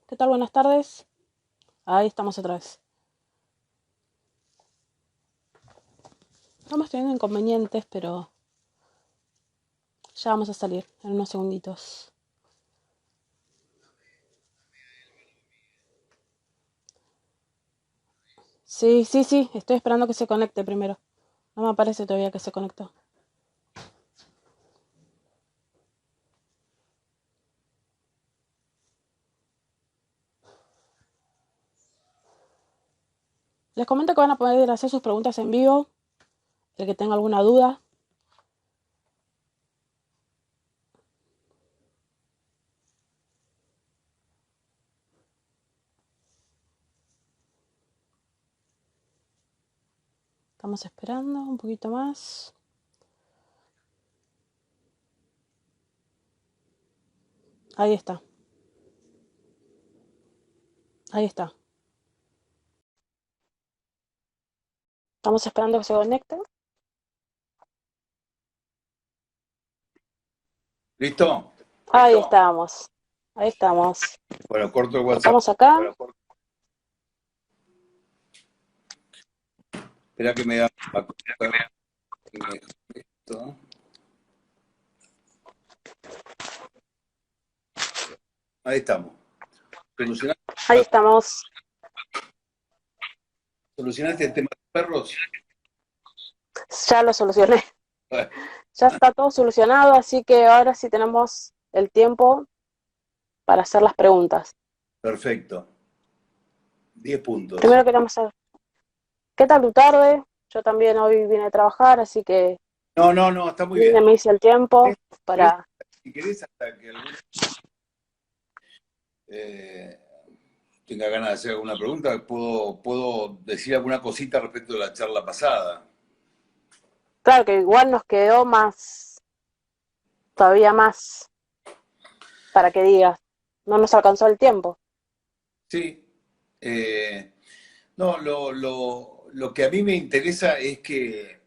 ¿Qué tal? Buenas tardes. Ahí estamos otra vez. Estamos teniendo inconvenientes, pero ya vamos a salir en unos segunditos. Sí, sí, sí. Estoy esperando que se conecte primero. No me aparece todavía que se conectó. Les comento que van a poder hacer sus preguntas en vivo. El que tenga alguna duda. Estamos esperando un poquito más. Ahí está. Ahí está. Estamos esperando que se conecte. ¿Listo? Ahí estamos. Ahí estamos. Bueno, corto el WhatsApp. Estamos acá. Espera que me da esto. Ahí estamos. Ahí estamos. ¿Solucionaste el tema de los perros? Ya lo solucioné. Bueno, Ya está todo solucionado, así que ahora sí tenemos el tiempo para hacer las preguntas. perfecto. 10 puntos. Primero queremos saber, ¿qué tal tu tarde? Yo también hoy vine a trabajar, así que No, está muy vine, bien. me hice el tiempo ¿Querés- para... Si querés, hasta que alguno eh, tenga ganas de hacer alguna pregunta, puedo decir alguna cosita respecto de la charla pasada. Claro que igual nos quedó más, todavía más, para que digas, no nos alcanzó el tiempo. Sí. No, lo que a mí me interesa es que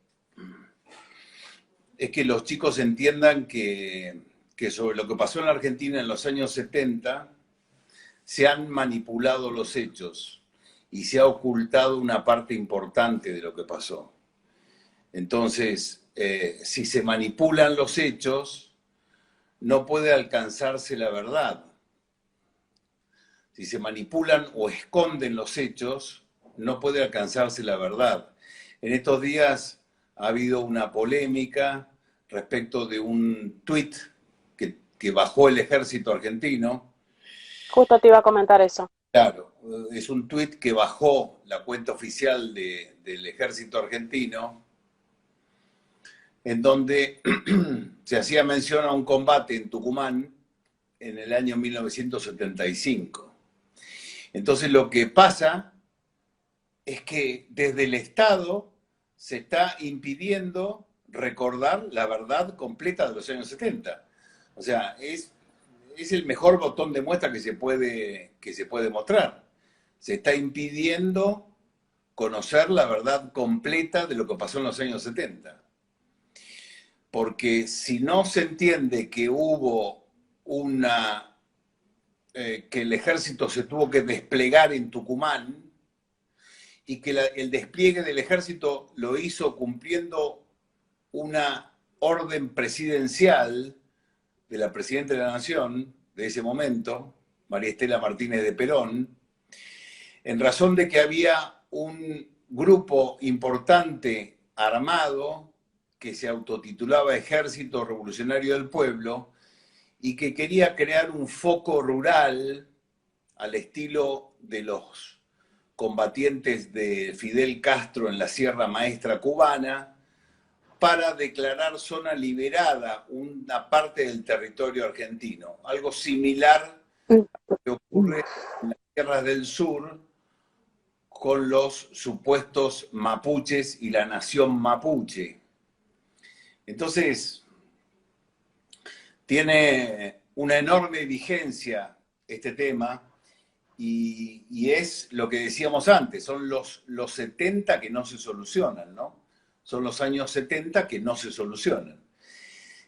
los chicos entiendan que sobre lo que pasó en la Argentina en los años 70 se han manipulado los hechos y se ha ocultado una parte importante de lo que pasó. Entonces, si se manipulan los hechos, no puede alcanzarse la verdad. Si se manipulan o esconden los hechos, no puede alcanzarse la verdad. En estos días ha habido una polémica respecto de un tuit que bajó el ejército argentino. Justo te iba a comentar eso. Claro, es un tuit que bajó la cuenta oficial del ejército argentino, en donde se hacía mención a un combate en Tucumán en el año 1975. Entonces lo que pasa es que desde el Estado se está impidiendo recordar la verdad completa de los años 70. O sea, es el mejor botón de muestra que se puede mostrar. Se está impidiendo conocer la verdad completa de lo que pasó en los años 70. Porque si no se entiende que hubo que el ejército se tuvo que desplegar en Tucumán, y que el despliegue del ejército lo hizo cumpliendo una orden presidencial de la presidenta de la Nación de ese momento, María Estela Martínez de Perón, en razón de que había un grupo importante armado que se autotitulaba Ejército Revolucionario del Pueblo y que quería crear un foco rural al estilo de los combatientes de Fidel Castro en la Sierra Maestra cubana para declarar zona liberada una parte del territorio argentino. Algo similar que ocurre en las tierras del sur con los supuestos mapuches y la nación mapuche. Entonces, tiene una enorme vigencia este tema y es lo que decíamos antes, son los 70 que no se solucionan, ¿no? Son los años 70 que no se solucionan.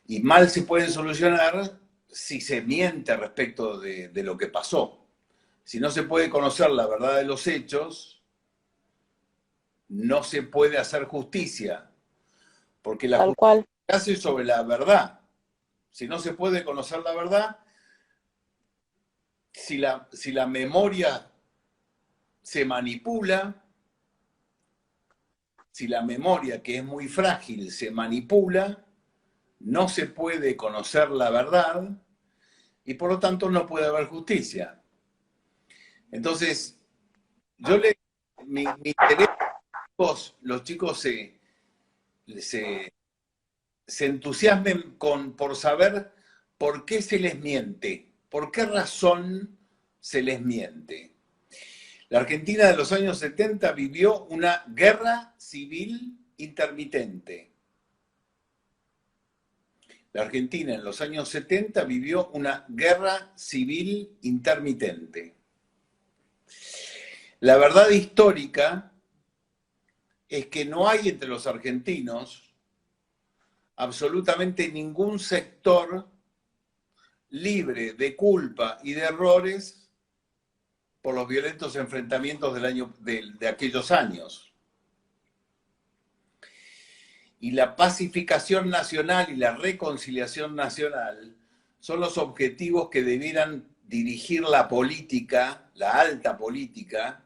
Y mal se pueden solucionar si se miente respecto de lo que pasó. Si no se puede conocer la verdad de los hechos, no se puede hacer justicia, porque la Tal justicia cual. se hace sobre la verdad. Si no se puede conocer la verdad, si la memoria se manipula, si la memoria, que es muy frágil, se manipula, no se puede conocer la verdad y por lo tanto no puede haber justicia. Entonces, mi interés, los chicos se entusiasmen por saber por qué se les miente, por qué razón se les miente. La Argentina de los años 70 vivió una guerra civil intermitente. La Argentina en los años 70 vivió una guerra civil intermitente. La verdad histórica es que no hay entre los argentinos absolutamente ningún sector libre de culpa y de errores por los violentos enfrentamientos de aquellos años. Y la pacificación nacional y la reconciliación nacional son los objetivos que debieran dirigir la política, la alta política,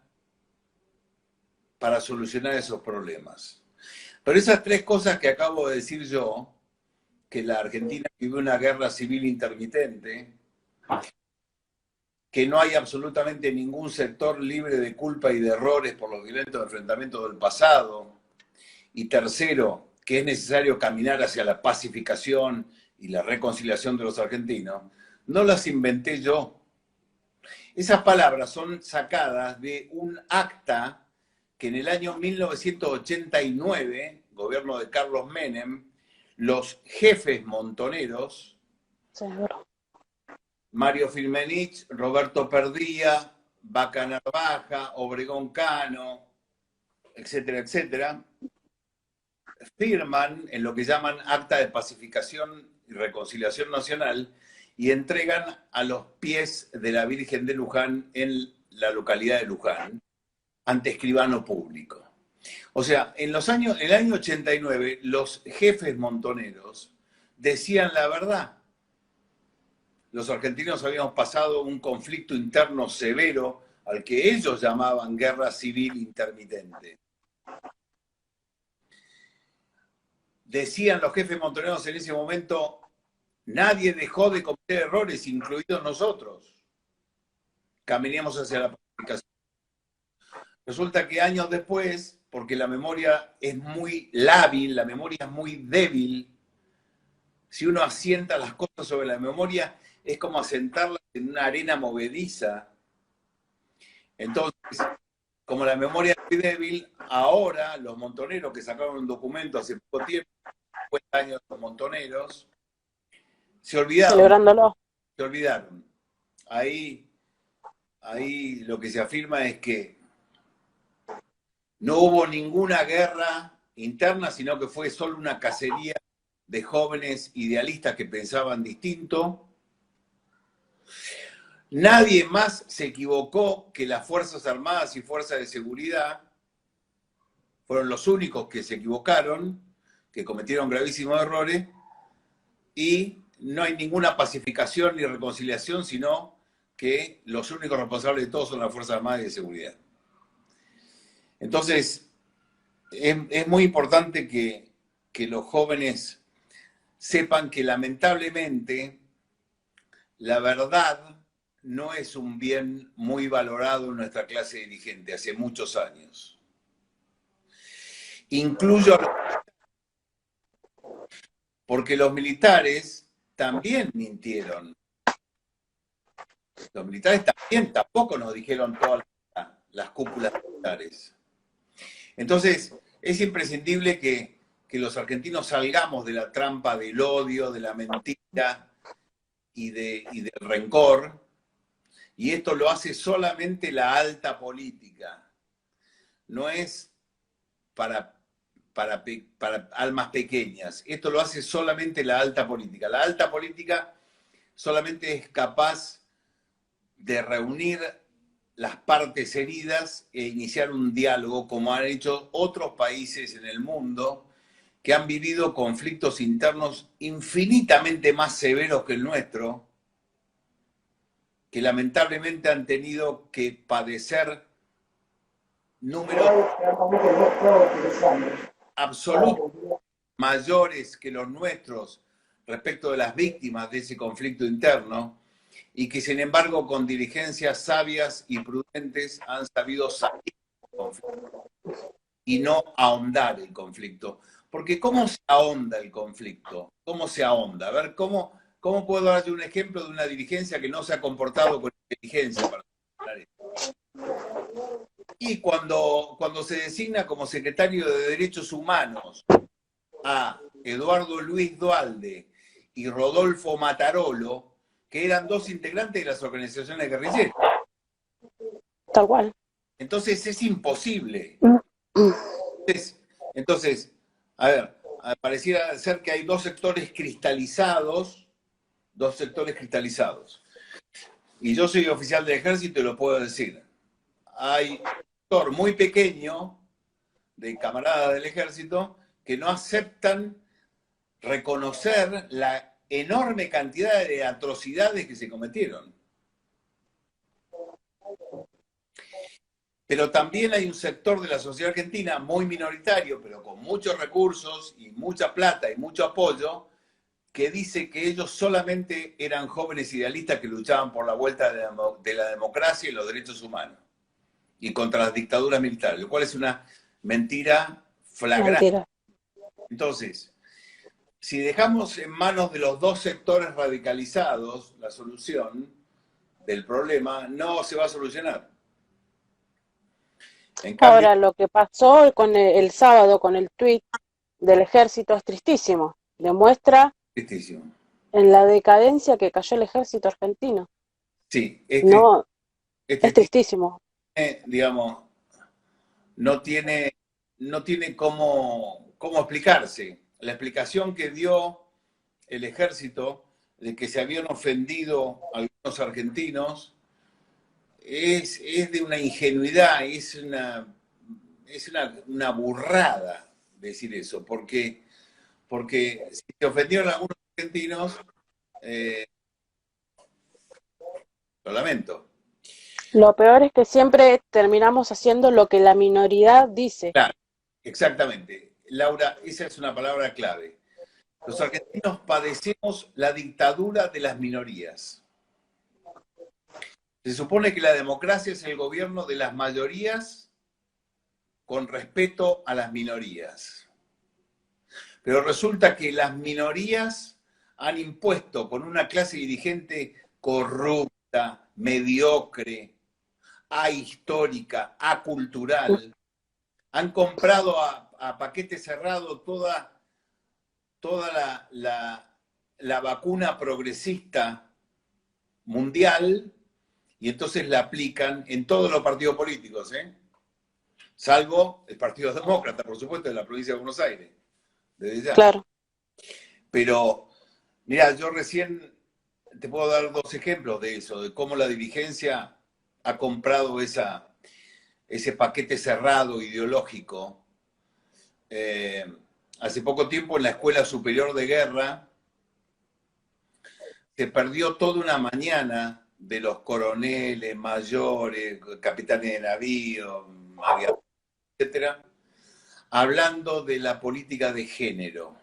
para solucionar esos problemas. Pero esas tres cosas que acabo de decir yo, que la Argentina vive una guerra civil intermitente, que no hay absolutamente ningún sector libre de culpa y de errores por los violentos enfrentamientos del pasado, y tercero, que es necesario caminar hacia la pacificación y la reconciliación de los argentinos, no las inventé yo. Esas palabras son sacadas de un acta que en el año 1989, gobierno de Carlos Menem, los jefes montoneros, Seguro. Mario Firmenich, Roberto Perdía, Vaca Narvaja, Obregón Cano, etcétera, etcétera, firman en lo que llaman Acta de Pacificación y Reconciliación Nacional y entregan a los pies de la Virgen de Luján en la localidad de Luján, ante escribano público. O sea, en el año 89, los jefes montoneros decían la verdad. Los argentinos habíamos pasado un conflicto interno severo al que ellos llamaban guerra civil intermitente. Decían los jefes montoneros en ese momento, nadie dejó de cometer errores, incluidos nosotros. Caminamos hacia la pacificación. Resulta que años después, porque la memoria es muy lábil, la memoria es muy débil, si uno asienta las cosas sobre la memoria, es como asentarlas en una arena movediza. Entonces, como la memoria es muy débil, ahora los montoneros que sacaron un documento hace poco tiempo, 50 años los montoneros, se olvidaron. Celebrándolo. Se olvidaron. Ahí lo que se afirma es que no hubo ninguna guerra interna, sino que fue solo una cacería de jóvenes idealistas que pensaban distinto. Nadie más se equivocó que las Fuerzas Armadas y Fuerzas de Seguridad. Fueron los únicos que se equivocaron, que cometieron gravísimos errores, y no hay ninguna pacificación ni reconciliación, sino que los únicos responsables de todo son las Fuerzas Armadas y de Seguridad. Entonces, es muy importante que los jóvenes sepan que lamentablemente la verdad no es un bien muy valorado en nuestra clase dirigente hace muchos años. Incluyo porque los militares también mintieron. Los militares también tampoco nos dijeron todas las cúpulas militares. Entonces, es imprescindible que los argentinos salgamos de la trampa del odio, de la mentira y del rencor, y esto lo hace solamente la alta política. No es para almas pequeñas. Esto lo hace solamente la alta política. La alta política solamente es capaz de reunir las partes heridas e iniciar un diálogo como han hecho otros países en el mundo que han vivido conflictos internos infinitamente más severos que el nuestro, que lamentablemente han tenido que padecer números absolutos mayores que los nuestros respecto de las víctimas de ese conflicto interno, y que sin embargo con dirigencias sabias y prudentes han sabido salir del conflicto y no ahondar el conflicto. Porque ¿cómo se ahonda el conflicto? ¿Cómo se ahonda? A ver, ¿cómo puedo darle un ejemplo de una dirigencia que no se ha comportado con inteligencia para esto? Y cuando se designa como secretario de Derechos Humanos a Eduardo Luis Duhalde y Rodolfo Matarolo, que eran dos integrantes de las organizaciones guerrilleras. Tal cual. Entonces es imposible. Entonces, a ver, pareciera ser que hay dos sectores cristalizados. Y yo soy oficial del ejército y lo puedo decir. Hay un sector muy pequeño de camaradas del ejército que no aceptan reconocer la enorme cantidad de atrocidades que se cometieron. Pero también hay un sector de la sociedad argentina muy minoritario, pero con muchos recursos y mucha plata y mucho apoyo, que dice que ellos solamente eran jóvenes idealistas que luchaban por la vuelta de la democracia y los derechos humanos y contra las dictaduras militares, lo cual es una mentira flagrante. Mentira. Entonces, si dejamos en manos de los dos sectores radicalizados la solución del problema, no se va a solucionar. Ahora, lo que pasó con el sábado con el tuit del ejército es tristísimo. Demuestra en la decadencia que cayó el ejército argentino. Sí, es tristísimo. Digamos, no tiene cómo explicarse. La explicación que dio el ejército de que se habían ofendido algunos argentinos es de una ingenuidad, es una burrada decir eso, porque si se ofendieron algunos argentinos, lo lamento. Lo peor es que siempre terminamos haciendo lo que la minoría dice. Claro, exactamente. Laura, esa es una palabra clave. Los argentinos padecemos la dictadura de las minorías. Se supone que la democracia es el gobierno de las mayorías con respeto a las minorías. Pero resulta que las minorías han impuesto con una clase dirigente corrupta, mediocre, ahistórica, acultural, han comprado a paquete cerrado toda la vacuna progresista mundial, y entonces la aplican en todos los partidos políticos, salvo el Partido Demócrata, por supuesto, de la provincia de Buenos Aires. Desde ya. Claro. Pero, mira, yo recién te puedo dar dos ejemplos de eso, de cómo la dirigencia ha comprado ese paquete cerrado ideológico. Hace poco tiempo en la Escuela Superior de Guerra se perdió toda una mañana de los coroneles, mayores, capitanes de navío, etcétera, hablando de la política de género.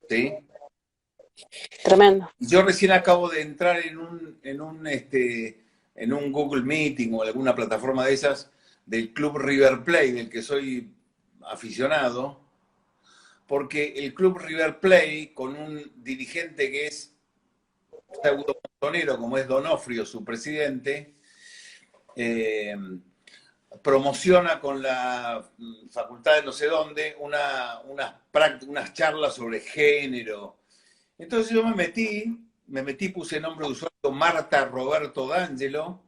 ¿Sí? Tremendo. Yo recién acabo de entrar en un Google Meeting o alguna plataforma de esas del Club River Plate, del que soy aficionado, porque el Club River Plate, con un dirigente que es pseudo montonero, como es Donofrio, su presidente, promociona con la facultad de no sé dónde unas charlas sobre género. Entonces yo me metí, puse nombre de usuario Marta Roberto D'Angelo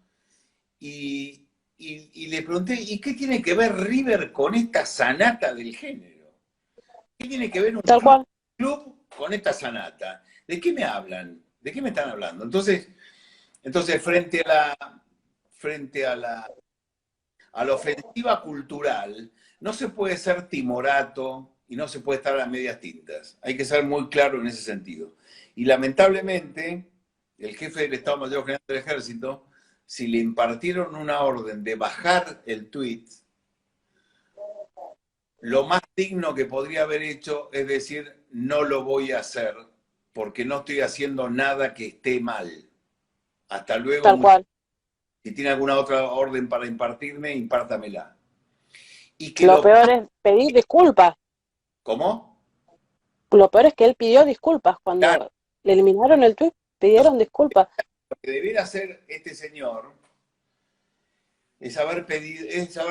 y le pregunté, ¿y qué tiene que ver River con esta sanata del género? ¿Qué tiene que ver un club con esta sanata? ¿De qué me hablan? ¿De qué me están hablando? Entonces, Entonces, frente a la ofensiva cultural, no se puede ser timorato y no se puede estar a medias tintas. Hay que ser muy claro en ese sentido. Y lamentablemente, el jefe del Estado Mayor General del Ejército, si le impartieron una orden de bajar el tuit, lo más digno que podría haber hecho es decir, no lo voy a hacer porque no estoy haciendo nada que esté mal. Hasta luego. Tal cual. Si tiene alguna otra orden para impartirme, impártamela. Y que Lo peor es pedir disculpas. ¿Cómo? Lo peor es que él pidió disculpas. Cuando Claro. le eliminaron el tuit, pidieron disculpas. Lo que debiera hacer este señor es haber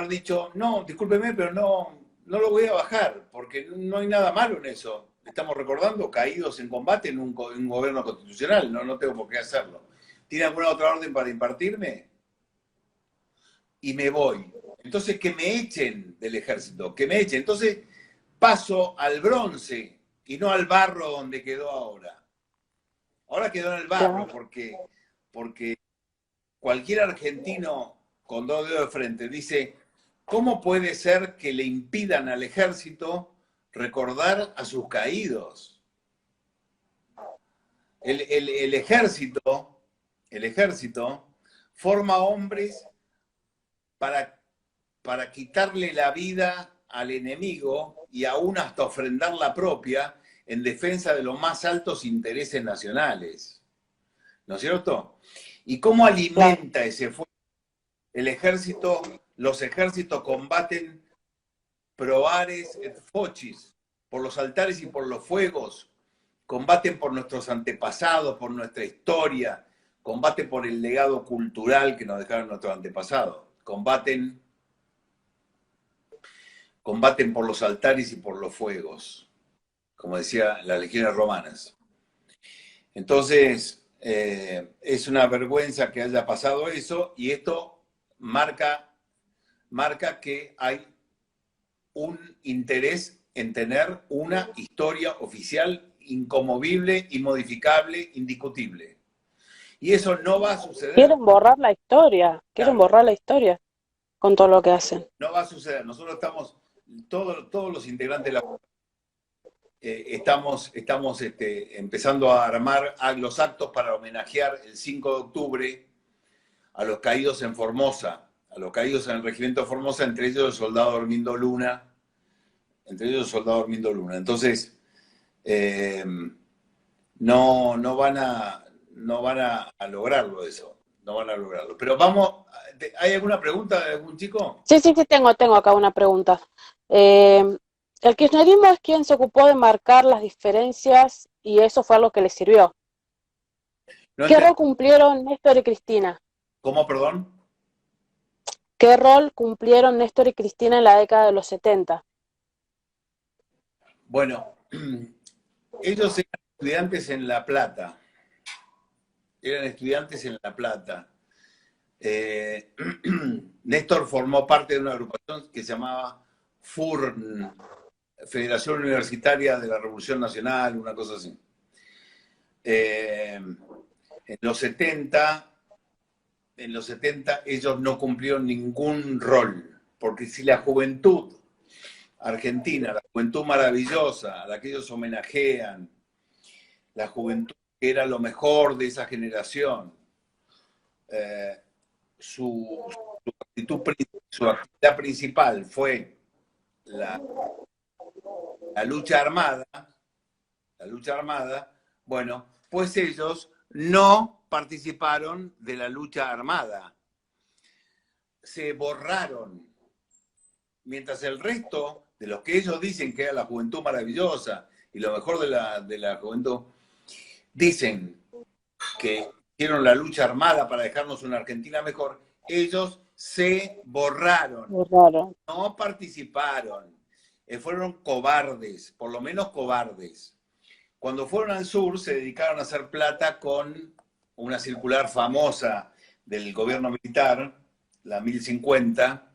dicho, no, discúlpeme, pero no lo voy a bajar, porque no hay nada malo en eso. Estamos recordando caídos en combate en un gobierno constitucional, no tengo por qué hacerlo. ¿Tiene alguna otra orden para impartirme? Y me voy. Entonces, que me echen del ejército, que me echen. Entonces, paso al bronce y no al barro donde quedó ahora. Ahora quedó en el barro porque cualquier argentino con dos dedos de frente dice, ¿cómo puede ser que le impidan al ejército recordar a sus caídos? El ejército forma hombres para quitarle la vida al enemigo y aún hasta ofrendar la propia en defensa de los más altos intereses nacionales. ¿No es cierto? ¿Y cómo alimenta ese fuego? Los ejércitos combaten proares et focis, por los altares y por los fuegos, combaten por nuestros antepasados, por nuestra historia, combaten por el legado cultural que nos dejaron nuestros antepasados, combaten por los altares y por los fuegos, como decía las legiones romanas. Entonces, es una vergüenza que haya pasado eso, y esto marca que hay un interés en tener una historia oficial inconmovible, inmodificable, indiscutible. Y eso no va a suceder. Quieren borrar la historia, borrar la historia con todo lo que hacen. No va a suceder. Nosotros estamos, todos los integrantes de la estamos empezando a armar los actos para homenajear el 5 de octubre a los caídos en Formosa, a los caídos en el regimiento de Formosa, entre ellos el soldado Dormindo Luna. Entonces, no van a lograrlo eso. No van a lograrlo. Pero vamos, ¿hay alguna pregunta de algún chico? Sí, tengo acá una pregunta. El kirchnerismo es quien se ocupó de marcar las diferencias y eso fue algo que le sirvió. ¿Qué rol cumplieron Néstor y Cristina? ¿Cómo, perdón? ¿Qué rol cumplieron Néstor y Cristina en la década de los 70? Bueno, ellos eran estudiantes en La Plata. Néstor formó parte de una agrupación que se llamaba FURN, Federación Universitaria de la Revolución Nacional, una cosa así. En los 70 ellos no cumplieron ningún rol, porque si la juventud argentina, la juventud maravillosa, a la que ellos homenajean, la juventud que era lo mejor de esa generación, su actividad principal fue la lucha armada, bueno, pues ellos no participaron de la lucha armada, se borraron, mientras el resto de los que ellos dicen que era la juventud maravillosa y lo mejor de la juventud, dicen que hicieron la lucha armada para dejarnos una Argentina mejor, ellos se borraron, no participaron, fueron cobardes, por lo menos cobardes. Cuando fueron al sur se dedicaron a hacer plata con una circular famosa del gobierno militar, la 1050,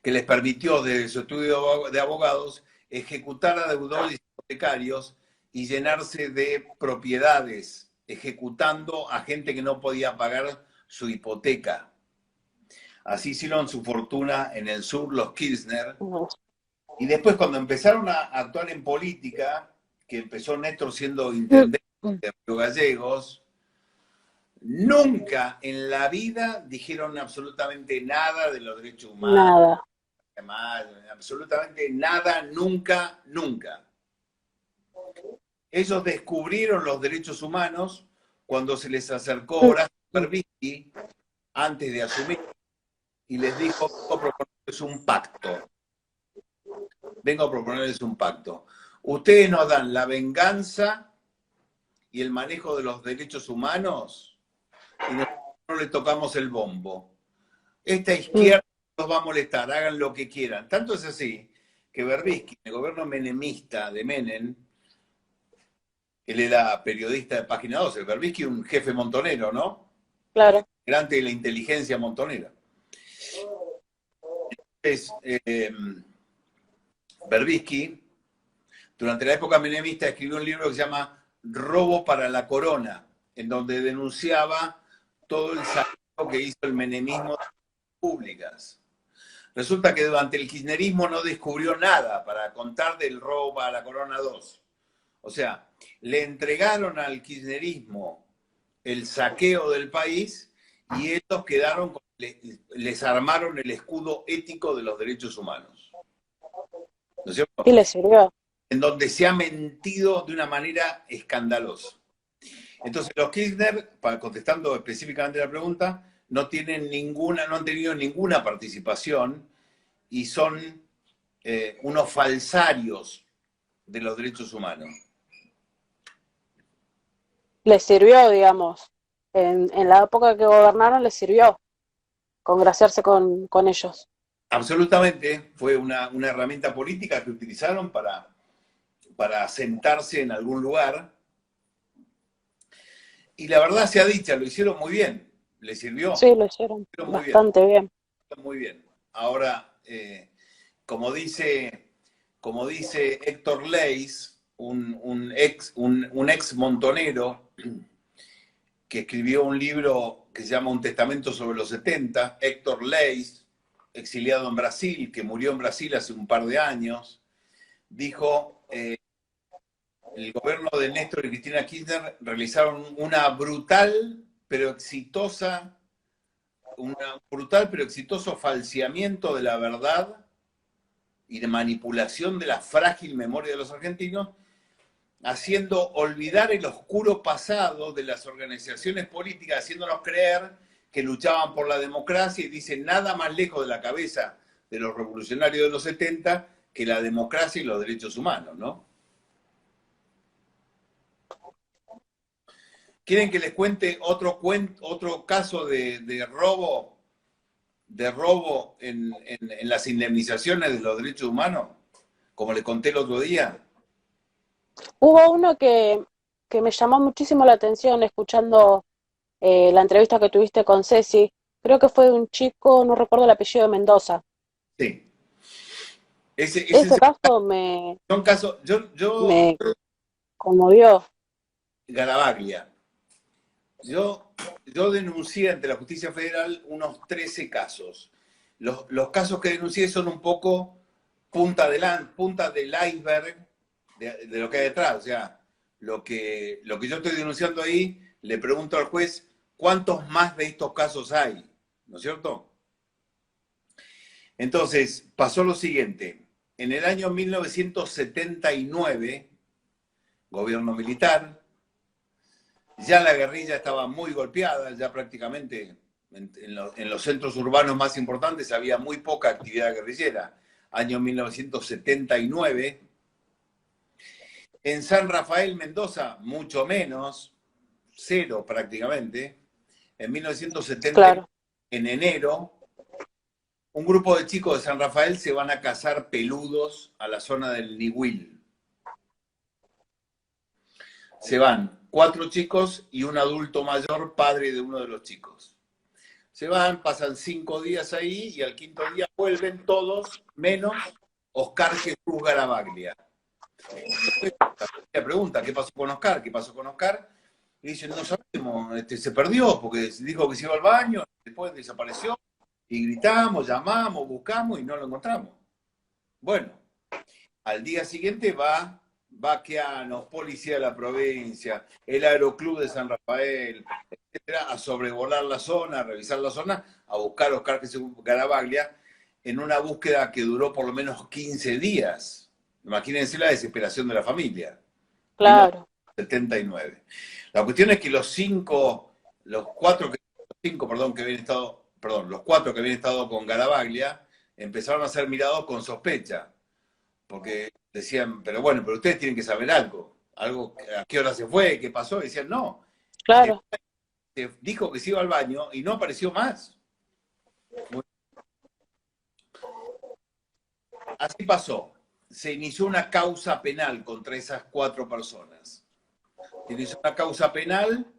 que les permitió desde su estudio de abogados ejecutar a deudores hipotecarios y llenarse de propiedades ejecutando a gente que no podía pagar su hipoteca. Así hicieron su fortuna en el sur los Kirchner. Y después, cuando empezaron a actuar en política, que empezó Néstor siendo intendente de Río Gallegos, nunca en la vida dijeron absolutamente nada de los derechos humanos. Nada. Absolutamente nada, nunca, nunca. Ellos descubrieron los derechos humanos cuando se les acercó Horacio Berbisky antes de asumir y les dijo: vengo a proponerles un pacto. Vengo a proponerles un pacto. Ustedes nos dan la venganza y el manejo de los derechos humanos y nosotros no le tocamos el bombo. Esta izquierda nos va a molestar, hagan lo que quieran. Tanto es así que Berbisky, el gobierno menemista de Menem, él era periodista de Página 12, Berbisky un jefe montonero, ¿no? Claro. Grande de la inteligencia montonera. Entonces, Berbisky, durante la época menemista, escribió un libro que se llama Robo para la Corona, en donde denunciaba todo el saqueo que hizo el menemismo de las públicas. Resulta que durante el kirchnerismo no descubrió nada para contar del robo para la Corona 2. O sea, le entregaron al kirchnerismo el saqueo del país y ellos quedaron, les armaron el escudo ético de los derechos humanos. ¿No es cierto? Y les sirvió. En donde se ha mentido de una manera escandalosa. Entonces, los Kirchner, contestando específicamente la pregunta, no han tenido ninguna participación y son unos falsarios de los derechos humanos. Les sirvió, digamos. En la época que gobernaron les sirvió congraciarse con ellos. Absolutamente, fue una herramienta política que utilizaron para sentarse en algún lugar. Y la verdad sea dicha, lo hicieron muy bien, les sirvió. Sí, lo hicieron bastante bien. Muy bien. Ahora, como dice Héctor Leis, un ex montonero que escribió un libro que se llama Un testamento sobre los 70, Héctor Leis, exiliado en Brasil, que murió en Brasil hace un par de años, dijo: el gobierno de Néstor y Cristina Kirchner realizaron un brutal pero exitoso falseamiento de la verdad y de manipulación de la frágil memoria de los argentinos, haciendo olvidar el oscuro pasado de las organizaciones políticas, haciéndonos creer que luchaban por la democracia, y dicen nada más lejos de la cabeza de los revolucionarios de los 70 que la democracia y los derechos humanos, ¿no? ¿Quieren que les cuente otro caso de robo en las indemnizaciones de los derechos humanos? Como les conté el otro día. Hubo uno que me llamó muchísimo la atención escuchando la entrevista que tuviste con Ceci. Creo que fue de un chico, no recuerdo el apellido, de Mendoza. Sí. Ese caso me conmovió. Garavaglia. Yo denuncié ante la Justicia Federal unos 13 casos. Los casos que denuncié son un poco punta del iceberg de lo que hay detrás. O sea, lo que yo estoy denunciando ahí, le pregunto al juez cuántos más de estos casos hay, ¿no es cierto? Entonces, pasó lo siguiente. En el año 1979, gobierno militar, ya la guerrilla estaba muy golpeada, ya prácticamente en los centros urbanos más importantes había muy poca actividad guerrillera. Año 1979. En San Rafael, Mendoza, mucho menos, cero prácticamente. En 1970, claro. En enero, un grupo de chicos de San Rafael se van a cazar peludos a la zona del Nihuil. Se van 4 chicos y un adulto mayor, padre de uno de los chicos. Se van, pasan 5 días ahí y al 5.º día vuelven todos, menos Oscar Jesús Garavaglia. La pregunta, ¿qué pasó con Oscar? ¿Qué pasó con Oscar? Y dicen, no sabemos, se perdió porque dijo que se iba al baño, después desapareció, y gritamos, llamamos, buscamos y no lo encontramos. Bueno, al día siguiente va Vaqueanos, Policía de la Provincia, el Aeroclub de San Rafael, etcétera, a sobrevolar la zona, a revisar la zona, a buscar a Oscar Jesús Garavaglia en una búsqueda que duró por lo menos 15 días. Imagínense la desesperación de la familia. Claro. 1979. La cuestión es que los cuatro que habían estado con Garavaglia empezaron a ser mirados con sospecha, porque decían, pero ustedes tienen que saber algo, a qué hora se fue, qué pasó, y decían, no. Claro. Dijo que se iba al baño y no apareció más. Así pasó. Se inició una causa penal contra esas 4 personas. Se inició una causa penal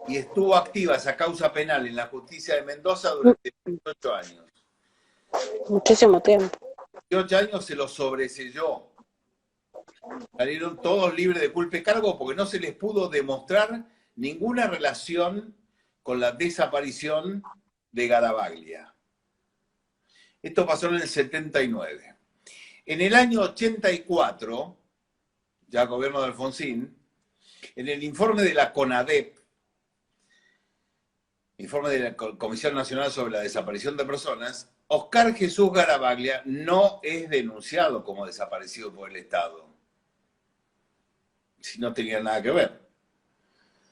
y estuvo activa esa causa penal en la justicia de Mendoza durante 18 años. Muchísimo tiempo. 18 años se los sobreselló. Salieron todos libres de culpa y cargo porque no se les pudo demostrar ninguna relación con la desaparición de Garavaglia. Esto pasó en el 79. En el año 84, ya gobierno de Alfonsín, en el informe de la CONADEP, informe de la Comisión Nacional sobre la Desaparición de Personas, Oscar Jesús Garavaglia no es denunciado como desaparecido por el Estado. Si no tenía nada que ver.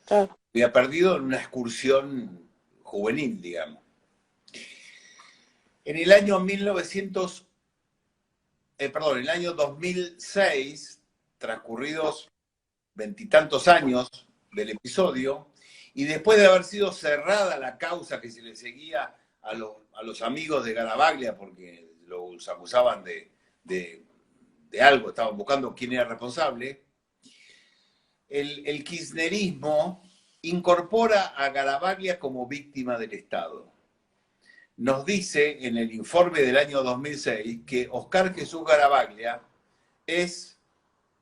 Claro. Había perdido en una excursión juvenil, digamos. En el año 2006, transcurridos 20 y tantos años del episodio, y después de haber sido cerrada la causa que se le seguía a los amigos de Garavaglia, porque los acusaban de algo, estaban buscando quién era responsable, el kirchnerismo incorpora a Garavaglia como víctima del Estado. Nos dice en el informe del año 2006 que Oscar Jesús Garavaglia es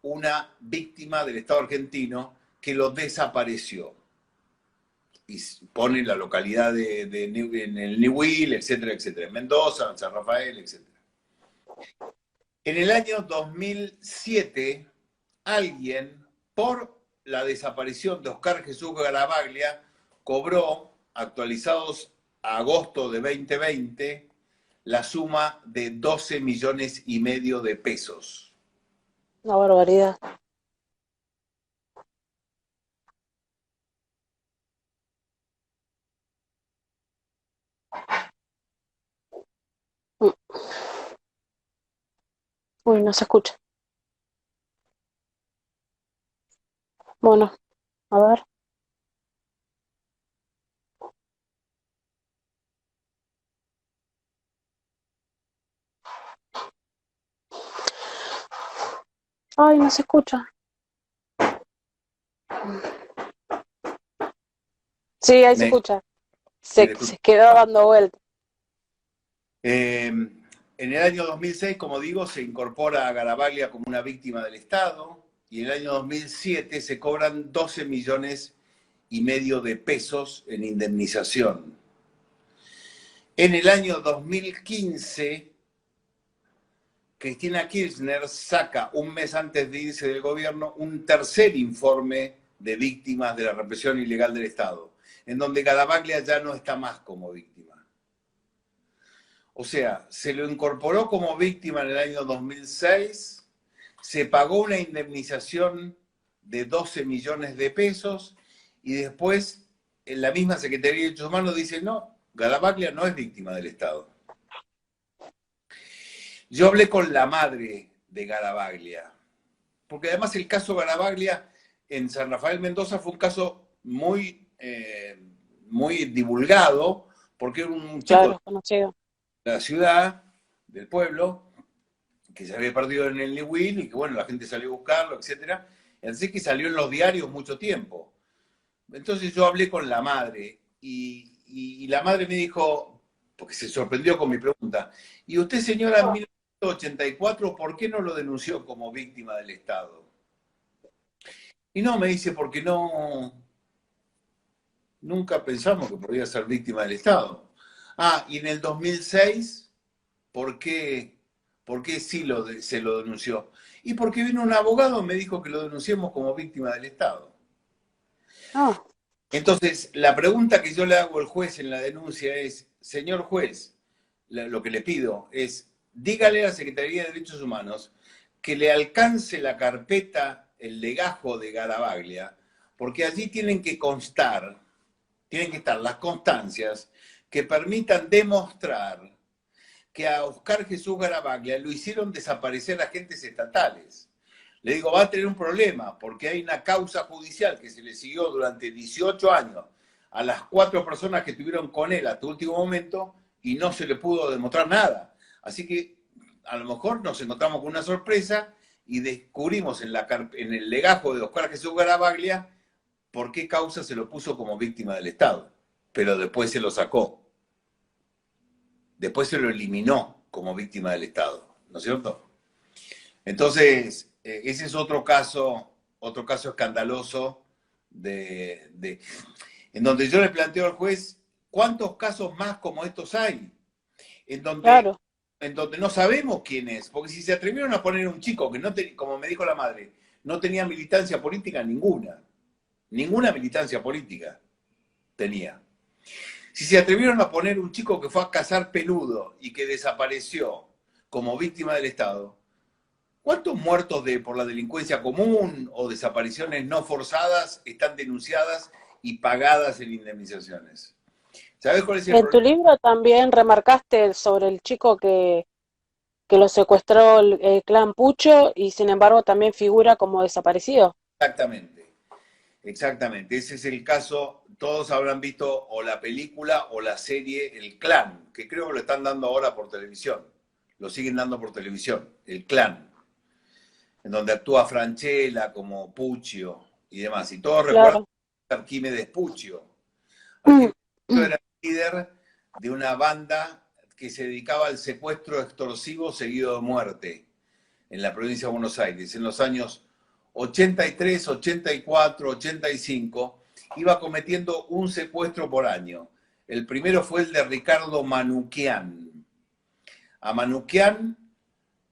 una víctima del Estado argentino que lo desapareció. Y pone la localidad en el Niwil, etcétera, etcétera, en Mendoza, en San Rafael, etcétera. En el año 2007, alguien, por la desaparición de Oscar Jesús Garavaglia, cobró, actualizados a agosto de 2020, la suma de 12,5 millones de pesos. Una barbaridad. Uy, no se escucha. Bueno, a ver. Ay, no se escucha. Sí, ahí se escucha. Se quedó dando vuelta. En el año 2006, como digo, se incorpora a Garavaglia como una víctima del Estado, y en el año 2007 se cobran 12,5 millones de pesos en indemnización. En el año 2015, Cristina Kirchner saca, un mes antes de irse del gobierno, un tercer informe de víctimas de la represión ilegal del Estado, en donde Garavaglia ya no está más como víctima. O sea, se lo incorporó como víctima en el año 2006, se pagó una indemnización de 12 millones de pesos y después en la misma Secretaría de Derechos Humanos dice, no, Garavaglia no es víctima del Estado. Yo hablé con la madre de Garavaglia, porque además el caso Garavaglia en San Rafael Mendoza fue un caso muy divulgado, porque era un chico conocido de la ciudad, del pueblo, que se había perdido en el Niwil y que bueno, la gente salió a buscarlo, etc. Así que salió en los diarios mucho tiempo. Entonces yo hablé con la madre y la madre me dijo, porque se sorprendió con mi pregunta, ¿y usted, señora, en 1984, por qué no lo denunció como víctima del Estado? Y no, me dice, porque no nunca pensamos que podía ser víctima del Estado. Ah, y en el 2006, ¿por qué, sí se lo denunció? Y porque vino un abogado y me dijo que lo denunciemos como víctima del Estado. Ah, Entonces, la pregunta que yo le hago al juez en la denuncia es, señor juez, lo que le pido es, dígale a la Secretaría de Derechos Humanos que le alcance la carpeta, el legajo de Garavaglia, porque allí tienen que estar las constancias que permitan demostrar que a Oscar Jesús Garavaglia lo hicieron desaparecer agentes estatales. Le digo, va a tener un problema, porque hay una causa judicial que se le siguió durante 18 años a las 4 personas que estuvieron con él hasta el último momento y no se le pudo demostrar nada. Así que a lo mejor nos encontramos con una sorpresa y descubrimos en el legajo de Oscar Jesús Garavaglia por qué causa se lo puso como víctima del Estado. Pero después se lo sacó. Después se lo eliminó como víctima del Estado, ¿no es cierto? Entonces, ese es otro caso escandaloso en donde yo le planteo al juez, ¿cuántos casos más como estos hay? En donde, claro. en donde no sabemos quién es, porque si se atrevieron a poner un chico que no tenía, como me dijo la madre, no tenía militancia política ninguna militancia política tenía. Si se atrevieron a poner un chico que fue a cazar peludo y que desapareció como víctima del Estado, ¿cuántos muertos por la delincuencia común o desapariciones no forzadas están denunciadas y pagadas en indemnizaciones? ¿Sabes cuál es el En tu problema? libro también remarcaste sobre el chico que lo secuestró el clan Pucho y sin embargo también figura como desaparecido. Exactamente, exactamente. Ese es el caso. Todos habrán visto o la película o la serie El Clan, que creo que lo están dando ahora por televisión. Lo siguen dando por televisión, El Clan, en donde actúa Francella como Puccio y demás. Y todos recuerdan Claro. a Arquímedes Puccio. Mm, Arquímedes Puccio era líder de una banda que se dedicaba al secuestro extorsivo seguido de muerte en la provincia de Buenos Aires. En los años 83, 84, 85, iba cometiendo un secuestro por año. El primero fue el de Ricardo Manuquian. A Manuquian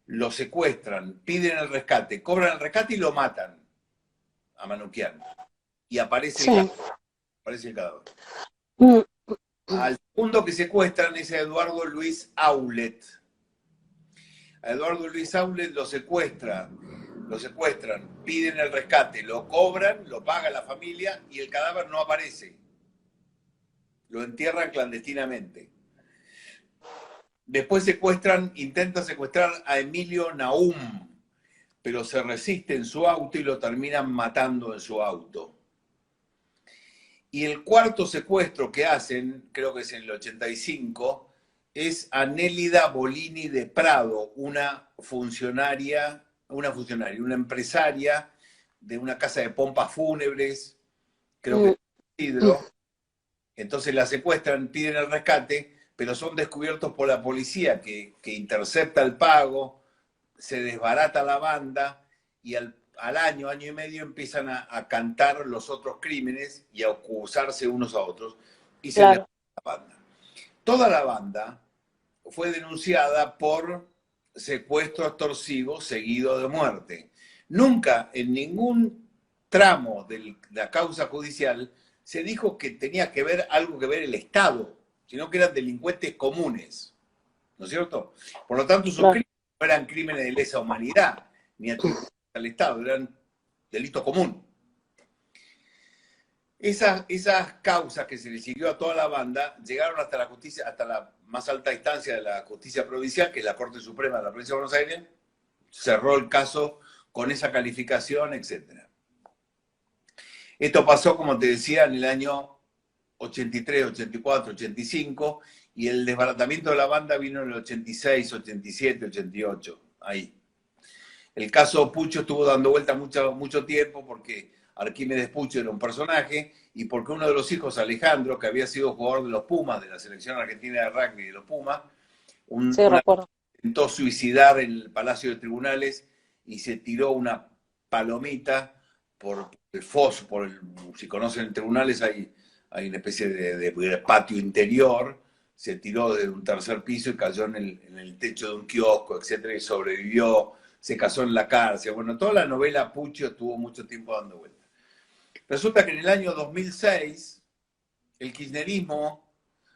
lo secuestran, piden el rescate, cobran el rescate y lo matan a Manuquian. Y aparece el sí. cadáver. Aparece el cadáver. Mm, Al segundo que secuestran es a Eduardo Luis Aulet. A Eduardo Luis Aulet lo secuestran, piden el rescate, lo cobran, lo paga la familia y el cadáver no aparece. Lo entierran clandestinamente. Después intentan secuestrar a Emilio Naum, pero se resiste en su auto y lo terminan matando en su auto. Y el cuarto secuestro que hacen, creo que es en el 85, es a Nélida Bolini de Prado, una empresaria de una casa de pompas fúnebres, creo que es Isidro. Entonces la secuestran, piden el rescate, pero son descubiertos por la policía que intercepta el pago, se desbarata la banda y al año y medio empiezan a cantar los otros crímenes y a acusarse unos a otros y se claro. desbarata la banda. Toda la banda fue denunciada por secuestro extorsivo seguido de muerte. Nunca en ningún tramo de la causa judicial se dijo que tenía algo que ver el Estado, sino que eran delincuentes comunes, ¿no es cierto? Por lo tanto, sus crímenes no eran crímenes de lesa humanidad, ni atribuidos al Estado, eran delito común. Esas causas que se le siguió a toda la banda llegaron hasta la justicia, hasta la más alta instancia de la justicia provincial, que es la Corte Suprema de la Provincia de Buenos Aires, cerró el caso con esa calificación, etc. Esto pasó, como te decía, en el año 83, 84, 85, y el desbaratamiento de la banda vino en el 86, 87, 88, ahí. El caso Pucho estuvo dando vuelta mucho tiempo porque Arquímedes Pucho era un personaje y porque uno de los hijos, Alejandro, que había sido jugador de los Pumas, de la selección argentina de rugby de los Pumas, Sí, recuerdo. intentó suicidar en el Palacio de Tribunales y se tiró una palomita por el foso, si conocen tribunales, hay hay una especie de patio interior, se tiró de un tercer piso y cayó en el techo de un kiosco, etcétera, y sobrevivió, se casó en la cárcel. Bueno, toda la novela Puccio estuvo mucho tiempo dando vueltas. Resulta que en el año 2006, el kirchnerismo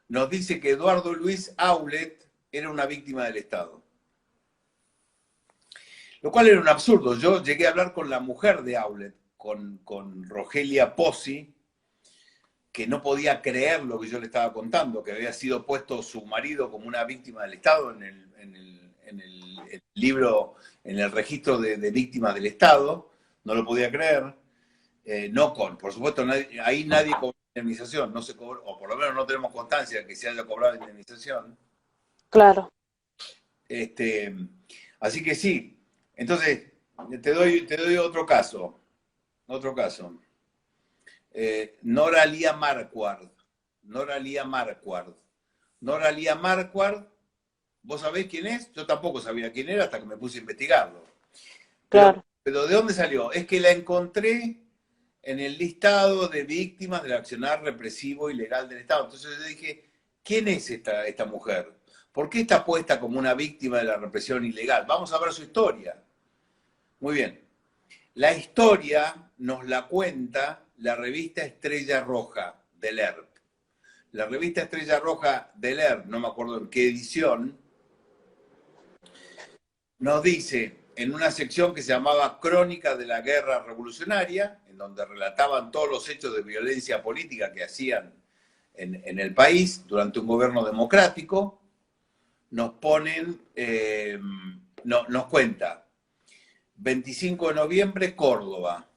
nos dice que Eduardo Luis Aulet era una víctima del Estado. Lo cual era un absurdo. Yo llegué a hablar con la mujer de Aulet, con Rogelia Pozzi, que no podía creer lo que yo le estaba contando, que había sido puesto su marido como una víctima del Estado en el libro, en el registro de víctimas del Estado. No lo podía creer. Por supuesto, ahí nadie cobró indemnización, no se cobró, o por lo menos no tenemos constancia de que se haya cobrado indemnización. Claro. Así que sí. Entonces, te doy otro caso. Nora Lía Marquardt. Nora Lía Marquardt, ¿vos sabés quién es? Yo tampoco sabía quién era hasta que me puse a investigarlo. Claro. Pero ¿de dónde salió? Es que la encontré en el listado de víctimas del accionar represivo ilegal del Estado. Entonces yo dije, ¿quién es esta mujer? ¿Por qué está puesta como una víctima de la represión ilegal? Vamos a ver su historia. Muy bien. La historia nos la cuenta la revista Estrella Roja del ERP. La revista Estrella Roja del ERP, no me acuerdo en qué edición, nos dice en una sección que se llamaba Crónica de la Guerra Revolucionaria, en donde relataban todos los hechos de violencia política que hacían en el país durante un gobierno democrático, nos cuenta 25 de noviembre, Córdoba.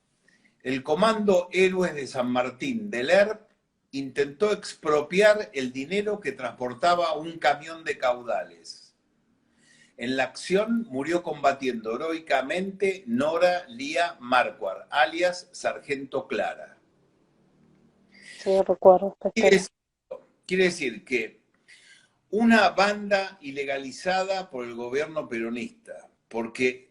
El Comando Héroes de San Martín del ERP intentó expropiar el dinero que transportaba un camión de caudales. En la acción murió combatiendo heroicamente Nora Lía Marquardt, alias Sargento Clara. Sí, recuerdo. Quiere decir que una banda ilegalizada por el gobierno peronista, porque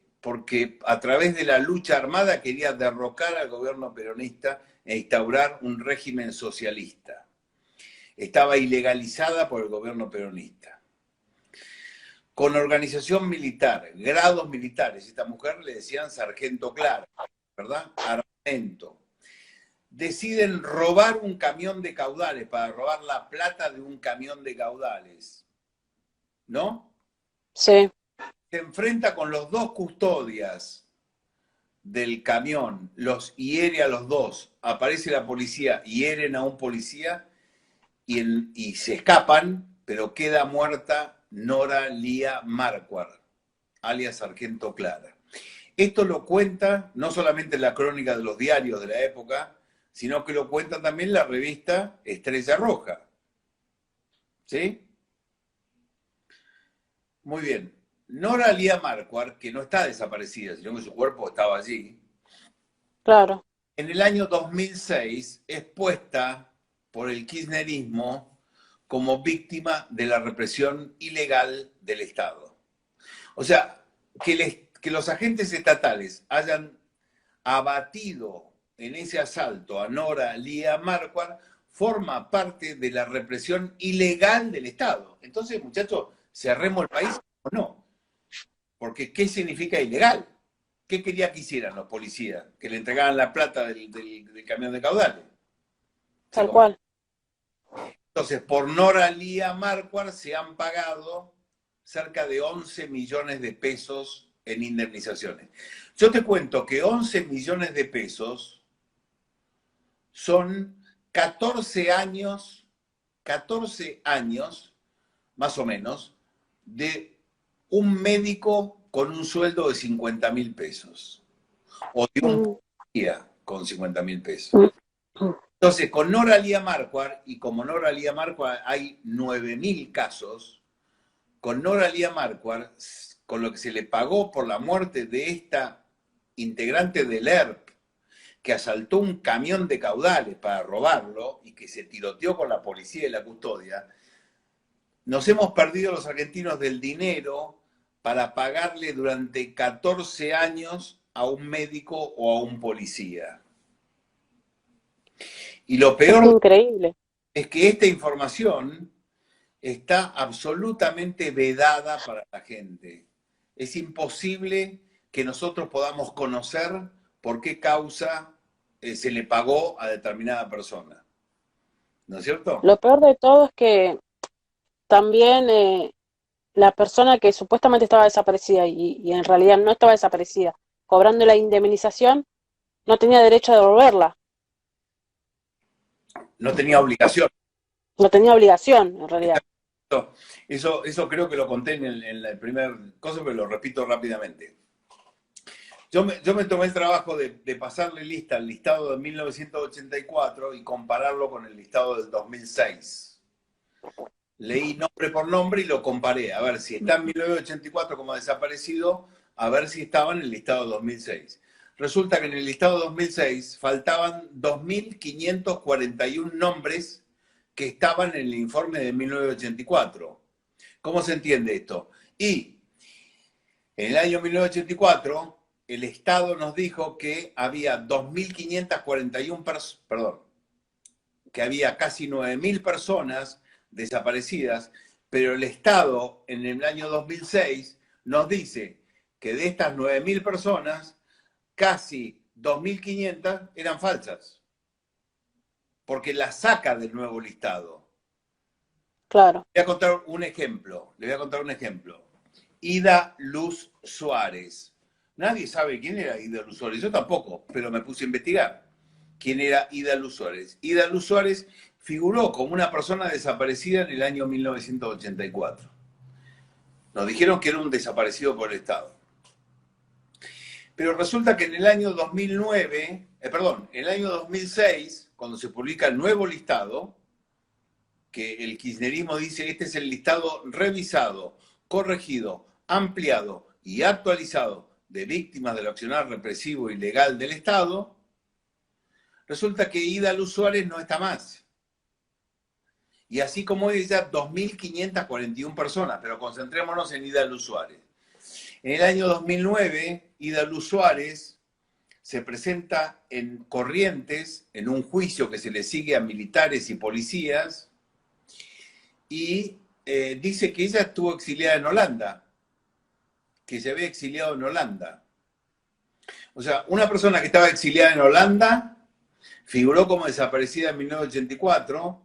a través de la lucha armada quería derrocar al gobierno peronista e instaurar un régimen socialista. Estaba ilegalizada por el gobierno peronista. Con organización militar, grados militares, esta mujer le decían Sargento Clara, ¿verdad? Armamento. Deciden robar un camión de caudales para robar la plata de un camión de caudales, ¿no? Sí. Se enfrenta con los dos custodias del camión, los hiere a los dos, aparece la policía, hieren a un policía y se escapan, pero queda muerta Nora Lía Marquardt, alias Sargento Clara. Esto lo cuenta no solamente la crónica de los diarios de la época, sino que lo cuenta también la revista Estrella Roja. ¿Sí? Muy bien. Nora Lía Marquardt, que no está desaparecida, sino que su cuerpo estaba allí. Claro. En el año 2006 es puesta por el kirchnerismo como víctima de la represión ilegal del Estado. O sea, que los agentes estatales hayan abatido en ese asalto a Nora Lía Marquardt forma parte de la represión ilegal del Estado. Entonces, muchachos, ¿cerremos el país o no? Porque ¿qué significa ilegal? ¿Qué quería que hicieran los policías? Que le entregaran la plata del camión de caudales. Tal cual. Entonces, por Nora Lía Marquardt se han pagado cerca de 11 millones de pesos en indemnizaciones. Yo te cuento que 11 millones de pesos son 14 años más o menos, de un médico con un sueldo de 50.000 pesos. O de un policía con 50.000 pesos. Entonces, con Nora Lía Marquardt, y como Nora Lía Marquardt hay 9.000 casos, con Nora Lía Marquardt, con lo que se le pagó por la muerte de esta integrante del ERP, que asaltó un camión de caudales para robarlo y que se tiroteó con la policía y la custodia, nos hemos perdido los argentinos del dinero para pagarle durante 14 años a un médico o a un policía. Y lo Es peor increíble. es que esta información está absolutamente vedada para la gente. Es imposible que nosotros podamos conocer por qué causa se le pagó a determinada persona. ¿No es cierto? Lo peor de todo es que también la persona que supuestamente estaba desaparecida y en realidad no estaba desaparecida, cobrando la indemnización, no tenía derecho a devolverla, No tenía obligación. no tenía obligación en realidad. Eso creo que lo conté en el primer cosa, pero lo repito rápidamente. Yo me tomé el trabajo de pasarle lista al listado de 1984 y compararlo con el listado del 2006. Leí nombre por nombre y lo comparé, a ver si está en 1984 como desaparecido, a ver si estaba en el listado 2006. Resulta que en el listado 2006 faltaban 2.541 nombres que estaban en el informe de 1984. ¿Cómo se entiende esto? Y en el año 1984, el Estado nos dijo que había 2.541 personas, perdón, que había casi 9.000 personas desaparecidas, pero el Estado en el año 2006 nos dice que de estas 9.000 personas, casi 2.500 eran falsas, porque las saca del nuevo listado. Claro. Le voy a contar un ejemplo. Ida Luz Suárez. Nadie sabe quién era Ida Luz Suárez, yo tampoco, pero me puse a investigar quién era Ida Luz Suárez. Ida Luz Suárez figuró como una persona desaparecida en el año 1984. Nos dijeron que era un desaparecido por el Estado. Pero resulta que en el año 2009, en el año 2006, cuando se publica el nuevo listado, que el kirchnerismo dice, este es el listado revisado, corregido, ampliado y actualizado de víctimas del accionar represivo y legal del Estado, resulta que Ida Luz Suárez no está más. Y así como ella, 2.541 personas, pero concentrémonos en Ida Luz Suárez. En el año 2009, Ida Luz Suárez se presenta en Corrientes, en un juicio que se le sigue a militares y policías, y dice que ella estuvo exiliada en Holanda, que se había exiliado en Holanda. O sea, una persona que estaba exiliada en Holanda figuró como desaparecida en 1984,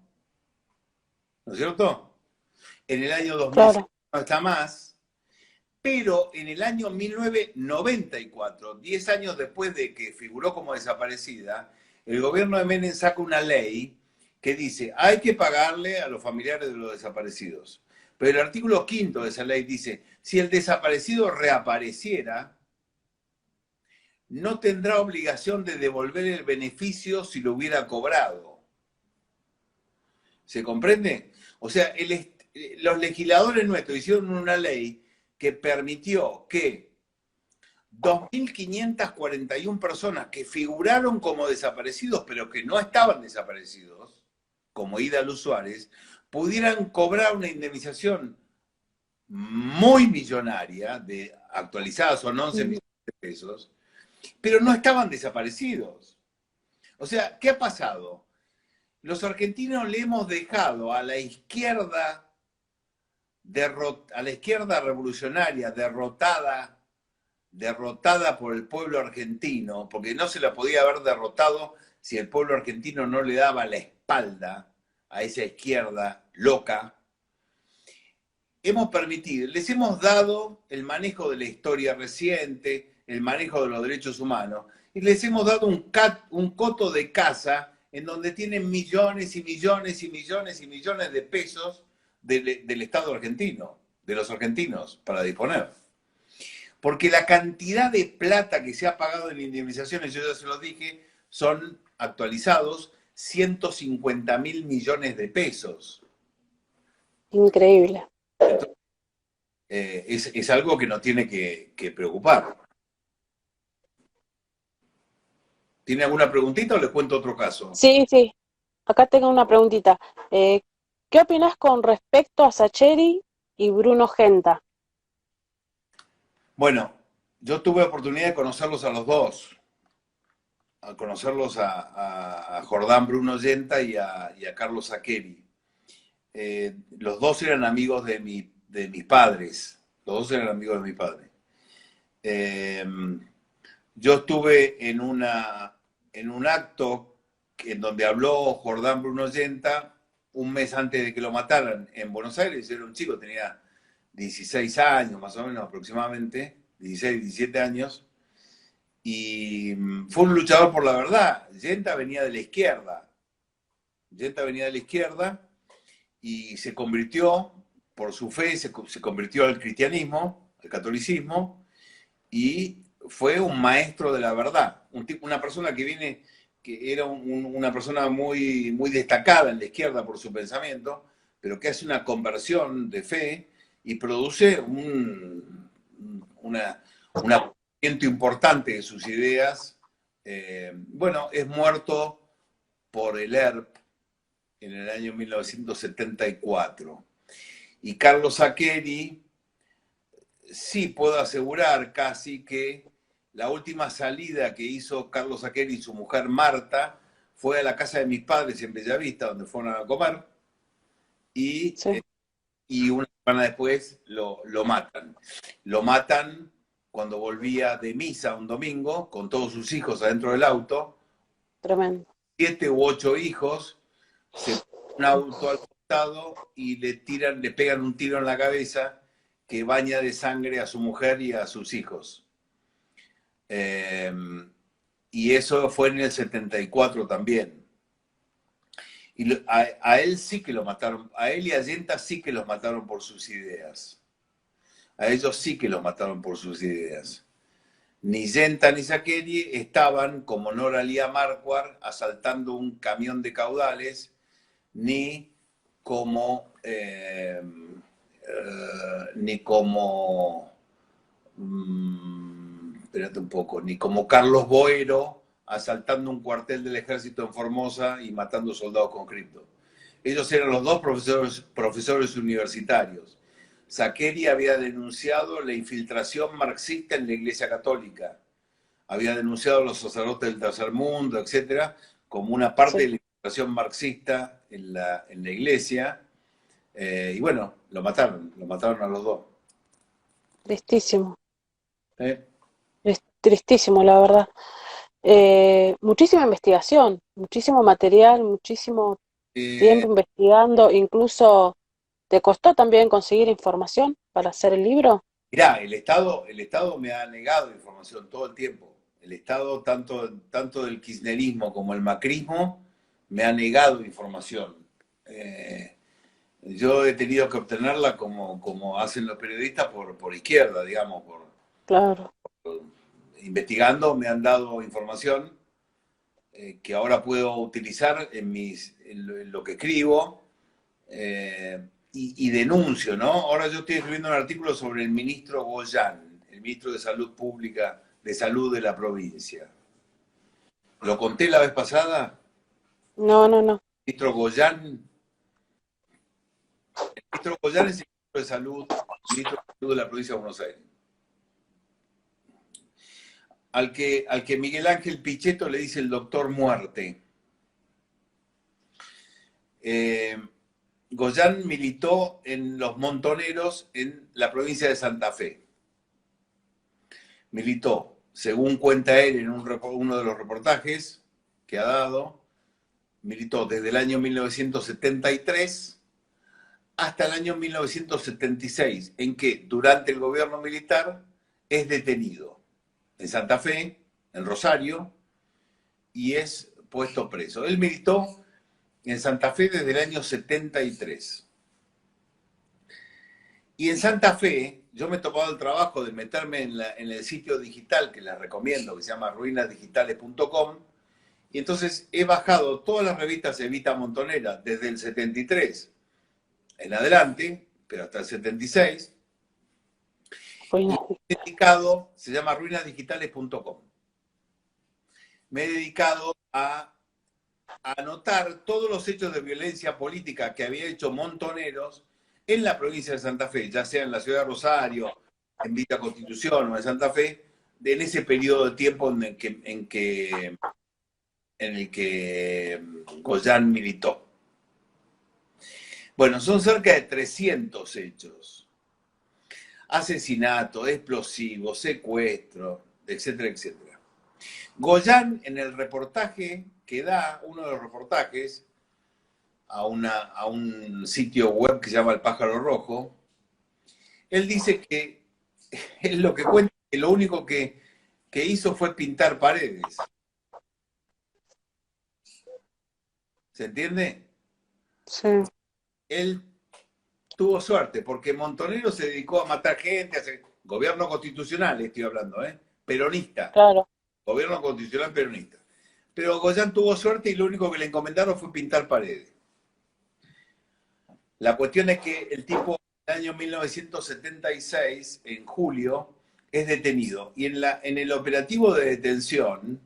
¿no es cierto? En el año 2006 Claro. no está más, pero en el año 1994, 10 años después de que figuró como desaparecida, el gobierno de Menem saca una ley que dice, hay que pagarle a los familiares de los desaparecidos. Pero el artículo 5 de esa ley dice, si el desaparecido reapareciera, no tendrá obligación de devolver el beneficio si lo hubiera cobrado. ¿Se comprende? O sea, los legisladores nuestros hicieron una ley que permitió que 2.541 personas que figuraron como desaparecidos, pero que no estaban desaparecidos, como Ida Luz Suárez, pudieran cobrar una indemnización muy millonaria, actualizada son 11 millones de pesos, pero no estaban desaparecidos. O sea, ¿qué ha pasado? Los argentinos le hemos dejado a la izquierda revolucionaria derrotada por el pueblo argentino, porque no se la podía haber derrotado si el pueblo argentino no le daba la espalda a esa izquierda loca. Les hemos dado el manejo de la historia reciente, el manejo de los derechos humanos, y les hemos dado un coto de casa en donde tienen millones y millones y millones y millones de pesos del Estado argentino, de los argentinos, para disponer. Porque la cantidad de plata que se ha pagado en indemnizaciones, yo ya se los dije, son actualizados 150.000 millones de pesos. Increíble. Entonces, es algo que nos tiene que preocupar. ¿Tiene alguna preguntita o les cuento otro caso? Sí, sí. Acá tengo una preguntita. ¿Qué opinas con respecto a Sacheri y Bruno Genta? Bueno, yo tuve oportunidad de conocerlos a los dos. a conocerlos a Jordán Bruno Yenta y a Carlos Sakeri. Los dos eran amigos de mis padres. Los dos eran amigos de mi padre. Yo estuve en un acto en donde habló Jordán Bruno Yenta un mes antes de que lo mataran en Buenos Aires. Yo era un chico, tenía 16 años más o menos aproximadamente, 16, 17 años, y fue un luchador por la verdad. Yenta venía de la izquierda. Yenta venía de la izquierda y se convirtió, por su fe, se convirtió al cristianismo, al catolicismo, y fue un maestro de la verdad. Una persona que era una persona muy, muy destacada en la izquierda por su pensamiento, pero que hace una conversión de fe y produce un movimiento importante de sus ideas. Bueno, es muerto por el ERP en el año 1974. Y Carlos Sakeri, sí puedo asegurar casi que la última salida que hizo Carlos Sakeri y su mujer Marta fue a la casa de mis padres en Bellavista, donde fueron a comer, y, sí. Y una semana después lo matan. Lo matan cuando volvía de misa un domingo, con todos sus hijos adentro del auto. Tremendo. 7 u 8 hijos, se ponen un auto al costado y le pegan un tiro en la cabeza que baña de sangre a su mujer y a sus hijos. Y eso fue en el 74 también. Y a él sí que lo mataron, a él y a Yenta sí que los mataron por sus ideas. A ellos sí que los mataron por sus ideas. Ni Yenta ni Sakeri estaban, como Nora Lía Marquardt, asaltando un camión de caudales, ni como espérate un poco, ni como Carlos Boero asaltando un cuartel del ejército en Formosa y matando soldados con cripto. Ellos eran los dos profesores universitarios. Sakeri había denunciado la infiltración marxista en la Iglesia Católica. Había denunciado a los sacerdotes del tercer mundo, etcétera, como una parte de la infiltración marxista en la Iglesia. Y bueno, lo mataron a los dos. Tristísimo. Es tristísimo, la verdad. Muchísima investigación, muchísimo material, muchísimo tiempo investigando, incluso ¿te costó también conseguir información para hacer el libro? Mirá, el Estado me ha negado información todo el tiempo. El Estado, tanto del kirchnerismo como el macrismo, me ha negado información. Yo he tenido que obtenerla como hacen los periodistas por izquierda, digamos. Claro. Investigando me han dado información que ahora puedo utilizar en lo que escribo y denuncio, ¿no? Ahora yo estoy escribiendo un artículo sobre el ministro Goyán, el ministro de Salud Pública, de Salud de la provincia. ¿Lo conté la vez pasada? No. El ministro Goyán es el ministro de Salud de la provincia de Buenos Aires. Al que Miguel Ángel Pichetto le dice el doctor muerte. Goyán militó en los Montoneros en la provincia de Santa Fe. Militó, según cuenta él en uno de los reportajes que ha dado, militó desde el año 1973 hasta el año 1976, en que durante el gobierno militar es detenido en Santa Fe, en Rosario, y es puesto preso. Él militó en Santa Fe desde el año 73. Y en Santa Fe, yo me he tomado el trabajo de meterme en el sitio digital que les recomiendo, que se llama ruinasdigitales.com, y entonces he bajado todas las revistas Evita Montonera desde el 73 en adelante, pero hasta el 76, dedicado, se llama ruinasdigitales.com. Me he dedicado a anotar todos los hechos de violencia política que había hecho Montoneros en la provincia de Santa Fe, ya sea en la ciudad de Rosario, en Villa Constitución o en Santa Fe, en ese periodo de tiempo en que en el que Goyán militó. Bueno, son cerca de 300 hechos. Asesinato, explosivos, secuestro, etcétera, etcétera. Goyán, en el reportaje que da, uno de los reportajes, a un sitio web que se llama El Pájaro Rojo, él dice que él lo que cuenta que lo único que hizo fue pintar paredes. ¿Se entiende? Sí. Él tuvo suerte, porque Montonero se dedicó a matar gente, a hacer gobierno constitucional, estoy hablando, peronista. Claro. Gobierno constitucional peronista. Pero Goyán tuvo suerte y lo único que le encomendaron fue pintar paredes. La cuestión es que el tipo en el año 1976, en julio, es detenido. Y en el operativo de detención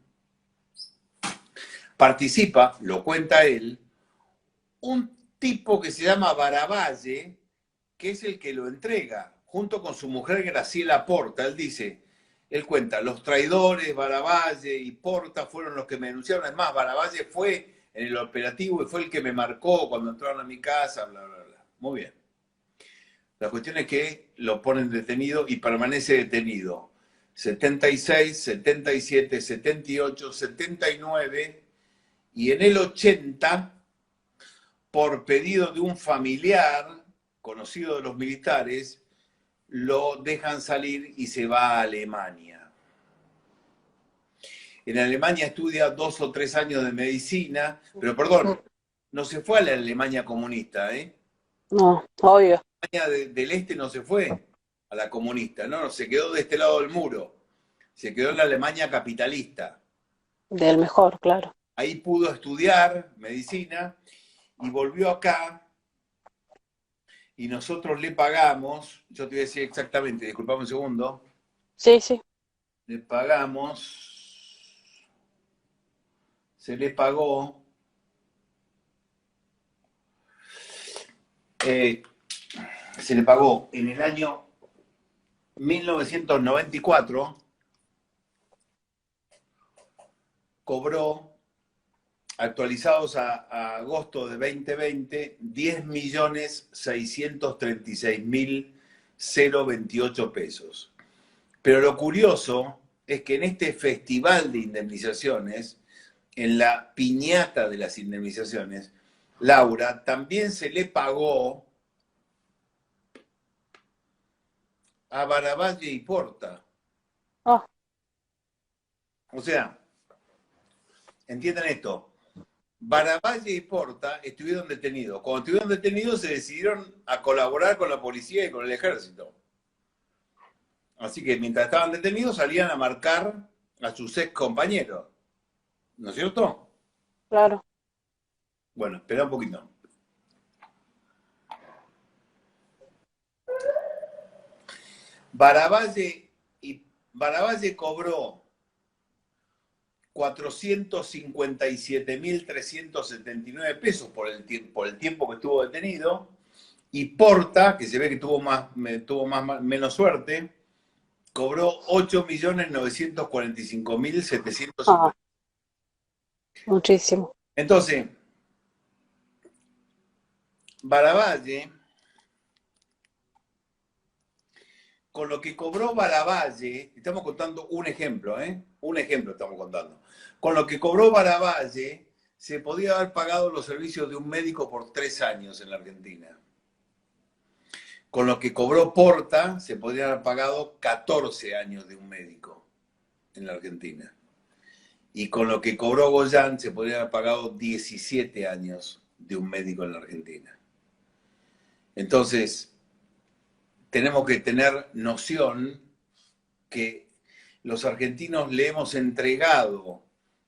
participa, lo cuenta él, un tipo que se llama Baravalle, que es el que lo entrega, junto con su mujer Graciela Porta. Él cuenta, los traidores, Baravalle y Porta fueron los que me denunciaron. Es más, Baravalle fue en el operativo y fue el que me marcó cuando entraron a mi casa, bla, bla, bla. Muy bien. La cuestión es que lo ponen detenido y permanece detenido. 76, 77, 78, 79 y en el 80, por pedido de un familiar conocido de los militares, lo dejan salir y se va a Alemania. En Alemania estudia 2 o 3 años de medicina, pero perdón, no se fue a la Alemania comunista, No, obvio. La Alemania del Este no se fue a la comunista, no, se quedó de este lado del muro, se quedó en la Alemania capitalista. Del mejor, claro. Ahí pudo estudiar medicina y volvió acá y nosotros le pagamos, yo te voy a decir exactamente, disculpame un segundo. Sí, sí. Le pagamos, se le pagó en el año 1994, cobró, actualizados a agosto de 2020, 10.636.028 pesos. Pero lo curioso es que en este festival de indemnizaciones, en la piñata de las indemnizaciones, Laura, también se le pagó a Baravalle y Porta. Oh. O sea, entiendan esto, Baravalle y Porta estuvieron detenidos. Cuando estuvieron detenidos se decidieron a colaborar con la policía y con el ejército. Así que mientras estaban detenidos salían a marcar a sus ex compañeros. ¿No es cierto? Claro. Bueno, espera un poquito. Baravalle cobró 457.379 pesos por el tiempo que estuvo detenido, y Porta, que se ve que tuvo menos suerte, cobró 8.945.750. Muchísimo. Entonces, Baravalle, con lo que cobró Baravalle, estamos contando un ejemplo, un ejemplo estamos contando. Con lo que cobró Baravalle, se podía haber pagado los servicios de un médico por 3 años en la Argentina. Con lo que cobró Porta, se podrían haber pagado 14 años de un médico en la Argentina. Y con lo que cobró Goyán, se podrían haber pagado 17 años de un médico en la Argentina. Entonces, tenemos que tener noción que los argentinos le hemos entregado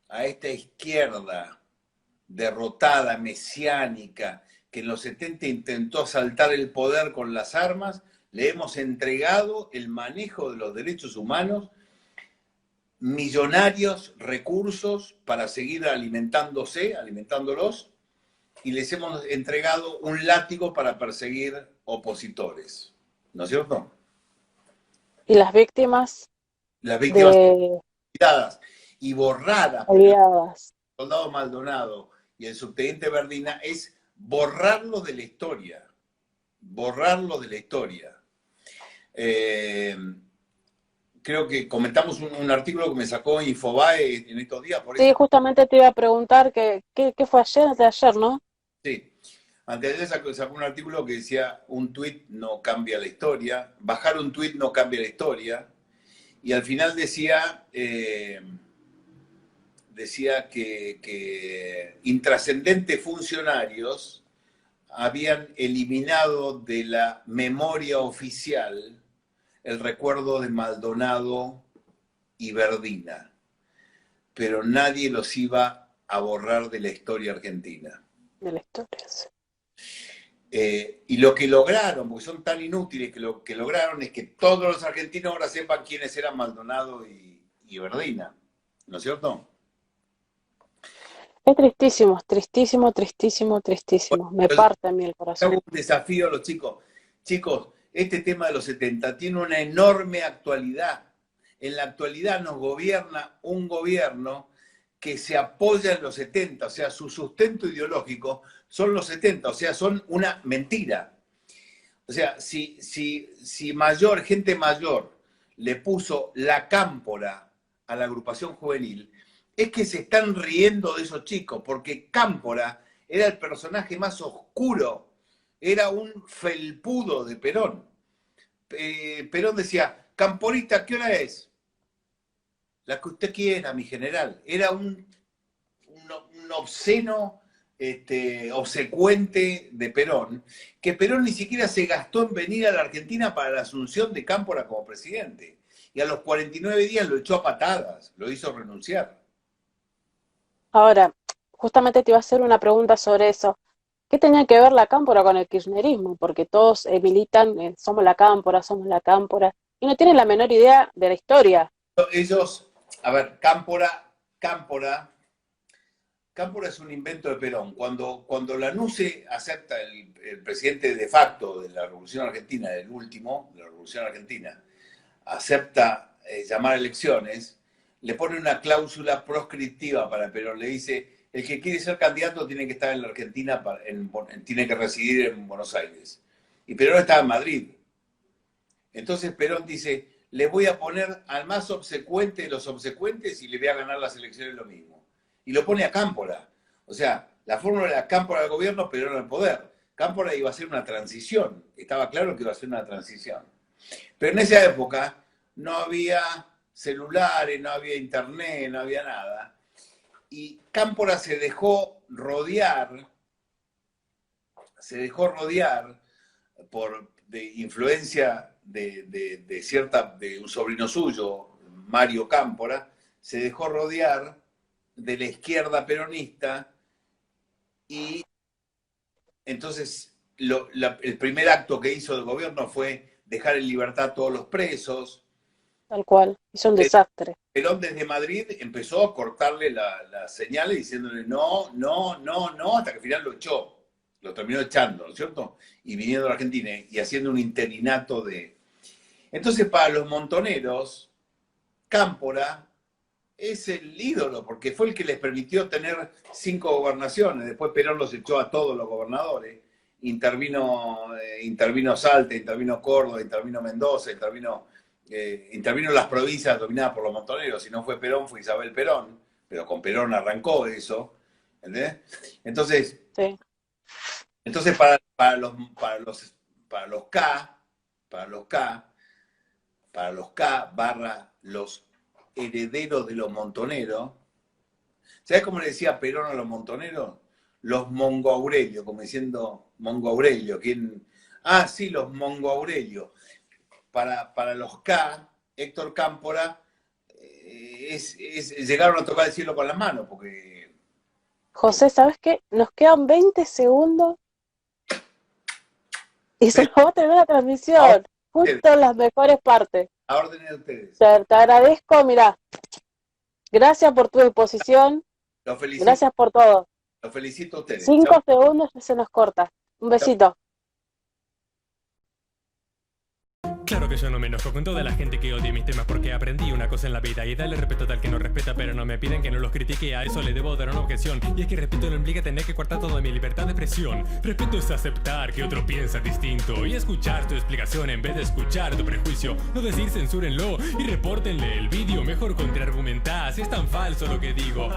a esta izquierda derrotada, mesiánica, que en los 70 intentó asaltar el poder con las armas, le hemos entregado el manejo de los derechos humanos, millonarios recursos para seguir alimentándolos, y les hemos entregado un látigo para perseguir opositores. ¿No es cierto? Y las víctimas Las víctimas olvidadas y borradas. olvidadas. soldado Maldonado y el subteniente Verdina es borrarlos de la historia. Borrarlos de la historia. Creo que comentamos un artículo que me sacó Infobae en estos días. Por Sí, eso. justamente te iba a preguntar qué fue ayer, antes de ayer, ¿no? Sí. Antes de ayer sacó un artículo que decía un tuit no cambia la historia, bajar un tuit no cambia la historia, y al final decía que intrascendentes funcionarios habían eliminado de la memoria oficial el recuerdo de Maldonado y Verdina, pero nadie los iba a borrar de la historia argentina. De la historia, sí. Y lo que lograron, porque son tan inútiles, que lo que lograron es que todos los argentinos ahora sepan quiénes eran Maldonado y Verdina, ¿no es cierto? Es tristísimo, tristísimo, tristísimo, tristísimo. Me parte a mí el corazón. Hago un desafío a los chicos. Chicos, este tema de los 70 tiene una enorme actualidad. En la actualidad nos gobierna un gobierno que se apoya en los 70, o sea, su sustento ideológico son los 70, o sea, son una mentira. O sea, si gente mayor le puso la cámpora a la agrupación juvenil, es que se están riendo de esos chicos, porque Cámpora era el personaje más oscuro, era un felpudo de Perón. Perón decía, Camporita, ¿qué hora es? La que usted quiera, mi general. Era un obsceno obsecuente de Perón, que Perón ni siquiera se gastó en venir a la Argentina para la asunción de Cámpora como presidente. Y a los 49 días lo echó a patadas, lo hizo renunciar. Ahora, justamente te iba a hacer una pregunta sobre eso. ¿Qué tenía que ver la cámpora con el kirchnerismo? Porque todos militan, somos la cámpora, y no tienen la menor idea de la historia. Ellos, a ver, Cámpora es un invento de Perón. Cuando Lanuse acepta, el presidente de facto de la Revolución Argentina, el último de la Revolución Argentina, acepta llamar a elecciones, le pone una cláusula proscriptiva para Perón. Le dice, el que quiere ser candidato tiene que estar en la Argentina, tiene que residir en Buenos Aires. Y Perón estaba en Madrid. Entonces Perón dice, le voy a poner al más obsecuente de los obsecuentes y le voy a ganar las elecciones lo mismo. Y lo pone a Cámpora. O sea, la fórmula era Cámpora al gobierno, Perón al poder. Cámpora iba a ser una transición. Estaba claro que iba a ser una transición. Pero en esa época no había celulares, no había internet, no había nada. Y Cámpora se dejó rodear de influencia de un sobrino suyo, Mario Cámpora, se dejó rodear de la izquierda peronista, y entonces el primer acto que hizo el gobierno fue dejar en libertad a todos los presos. Tal cual, hizo un desastre. Perón desde Madrid empezó a cortarle las señales diciéndole no, hasta que al final lo echó. Lo terminó echando, ¿no es cierto? Y viniendo a la Argentina y haciendo un interinato de... Entonces, para los montoneros, Cámpora es el ídolo, porque fue el que les permitió tener 5 gobernaciones. Después Perón los echó a todos los gobernadores. Intervino Salta, intervino Córdoba, intervino Mendoza, intervino las provincias dominadas por los montoneros. Si no fue Perón, fue Isabel Perón, pero con Perón arrancó eso. ¿Entendés? Entonces... Sí. Entonces, para los K barra los herederos de los montoneros, ¿sabes cómo le decía Perón a los montoneros? Los Mongo Aurelio, como diciendo Mongo Aurelio. ¿Quién? Ah, sí, los Mongo Aurelio. Para los K, Héctor Cámpora, llegaron a tocar el cielo con las manos, porque... José, ¿sabes qué? Nos quedan 20 segundos y se nos va a terminar la transmisión. Justo en las mejores partes. A órdenes de ustedes. Te agradezco, mirá. Gracias por tu disposición. Los felicito. Gracias por todo. Los felicito a ustedes. 5 segundos y se nos corta. Un besito. Claro que yo no me enojo con toda la gente que odia mis temas porque aprendí una cosa en la vida y darle respeto a tal que no respeta, pero no me piden que no los critique, a eso le debo dar una objeción. Y es que respeto no implica tener que cortar toda mi libertad de expresión. Respeto es aceptar que otro piensa distinto y escuchar tu explicación en vez de escuchar tu prejuicio. No decir censúrenlo y repórtenle el vídeo, mejor contraargumentar si es tan falso lo que digo.